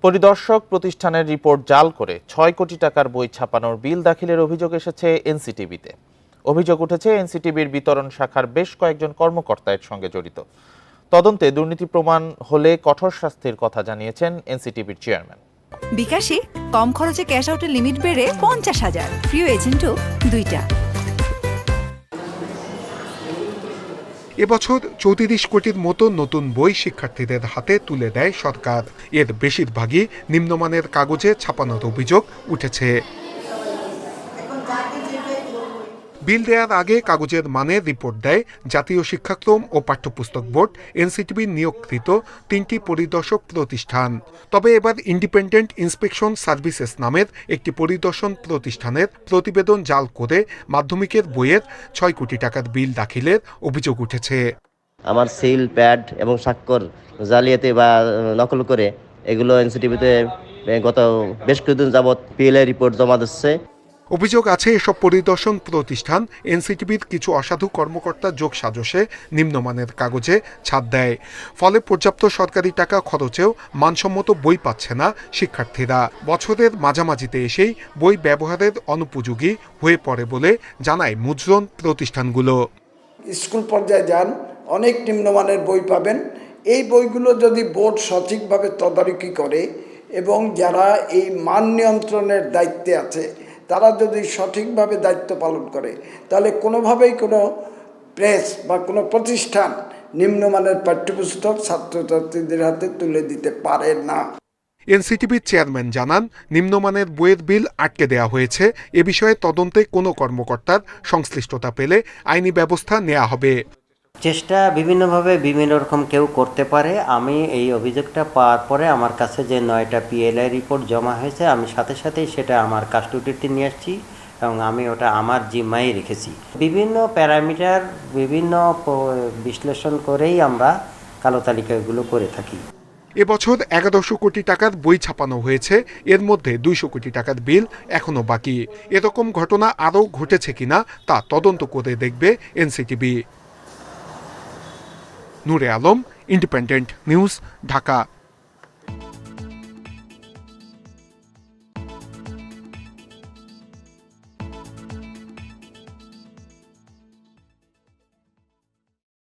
পরিদর্শক প্রতিষ্ঠানের রিপোর্ট জাল করে ৬ কোটি টাকার বই ছাপানোর বিল দাখিলের অভিযোগ এসেছে এনসিটিবিতে। অভিযোগ উঠেছে এনসিটিবির বিতরণ শাখার বেশ কয়েকজন কর্মকর্তা এর সঙ্গে জড়িত। তদন্তে দুর্নীতি প্রমাণ হলে কঠোর শাস্তির কথা জানিয়েছেন এনসিটিবির চেয়ারম্যান। বিকাশে কম খরচে ক্যাশ আউটের লিমিট বেড়ে ৫০,০০০, প্রিয় এজেন্টও ২টা। এবছর ৩৪ কোটির মতো নতুন বই শিক্ষার্থীদের হাতে তুলে দেয় সরকার। এর বেশিরভাগই নিম্নমানের কাগজে ছাপানোর অভিযোগ উঠেছে। বিল দেওয়ার আগে কাগজের মানের রিপোর্ট দেয় জাতীয় শিক্ষাক্রম ও পাঠ্যপুস্তক বোর্ড, এনসিটিবির নিয়োগকৃত ৩টি পরিদর্শক প্রতিষ্ঠান। তবে এবার ইন্ডিপেন্ডেন্ট ইন্সপেকশন সার্ভিসেস নামের একটি পরিদর্শন প্রতিষ্ঠানের প্রতিবেদন জাল করে মাধ্যমিকের বইয়ের ৬ কোটি টাকার বিল দাখিলের অভিযোগ উঠেছে। আমার সিল, প্যাড এবং স্বাক্ষর জালিয়াতি বা নকল করে এগুলো এনসিটিবিতে গত বেশ কিছুদিন যাবৎ পিএলআই রিপোর্ট জমা দিচ্ছে। অভিযোগ আছে এসব পরিদর্শন প্রতিষ্ঠান এনসিটিবির কিছু অসাধু কর্মকর্তা যোগসাজশে নিম্নমানের কাগজে ছাপ দেয়। ফলে পর্যাপ্ত সরকারি টাকা খরচেও মানসম্মত বই পাচ্ছে না শিক্ষার্থীরা। বছরের মাঝামাঝিতে এসেই বই ব্যবহারের অনুপযোগী হয়ে পড়ে বলে জানায় মুদ্রণ প্রতিষ্ঠানগুলো। স্কুল পর্যায়ে যান, অনেক নিম্নমানের বই পাবেন। এই বইগুলো যদি বোর্ড সঠিকভাবে তদারকি করে এবং যারা এই মান নিয়ন্ত্রণের দায়িত্বে আছে তারা যদি সঠিকভাবে দায়িত্ব পালন করে তাহলে কোনোভাবেই কোনো প্রেস বা কোনো প্রতিষ্ঠান নিম্নমানের পাঠ্যপুস্তক ছাত্রছাত্রীদের হাতে তুলে দিতে পারে না। এনসিটিবির চেয়ারম্যান জানান, নিম্নমানের বইয়ের বিল আটকে দেওয়া হয়েছে। এ বিষয়ে তদন্তে কোনো কর্মকর্তার সংশ্লিষ্টতা পেলে আইনি ব্যবস্থা নেওয়া হবে। চেষ্টা বিভিন্নভাবে বিভিন্ন রকম কেউ করতে পারে। আমি এই অভিযোগটা পাওয়ার পরে আমার কাছে যে 9টা পিএলআই রিপোর্ট জমা হয়েছে আমি সাথে সাথেই সেটা আমার কাস্টডিতে নিয়ে আসছি এবং আমি ওটা আমার জিম্মায় রেখেছি। বিভিন্ন প্যারামিটার বিভিন্ন বিশ্লেষণ করেই আমরা কালো তালিকাগুলো করে থাকি। এবছর ১১০০ কোটি টাকার বই ছাপানো হয়েছে। এর মধ্যে ২০০ কোটি টাকার বিল এখনো বাকি। এরকম ঘটনা আরও ঘটেছে কিনা তা তদন্ত করে দেখবে এনসিটিবি। নূরে আলম, ইন্ডিপেন্ডেন্ট নিউজ, ঢাকা।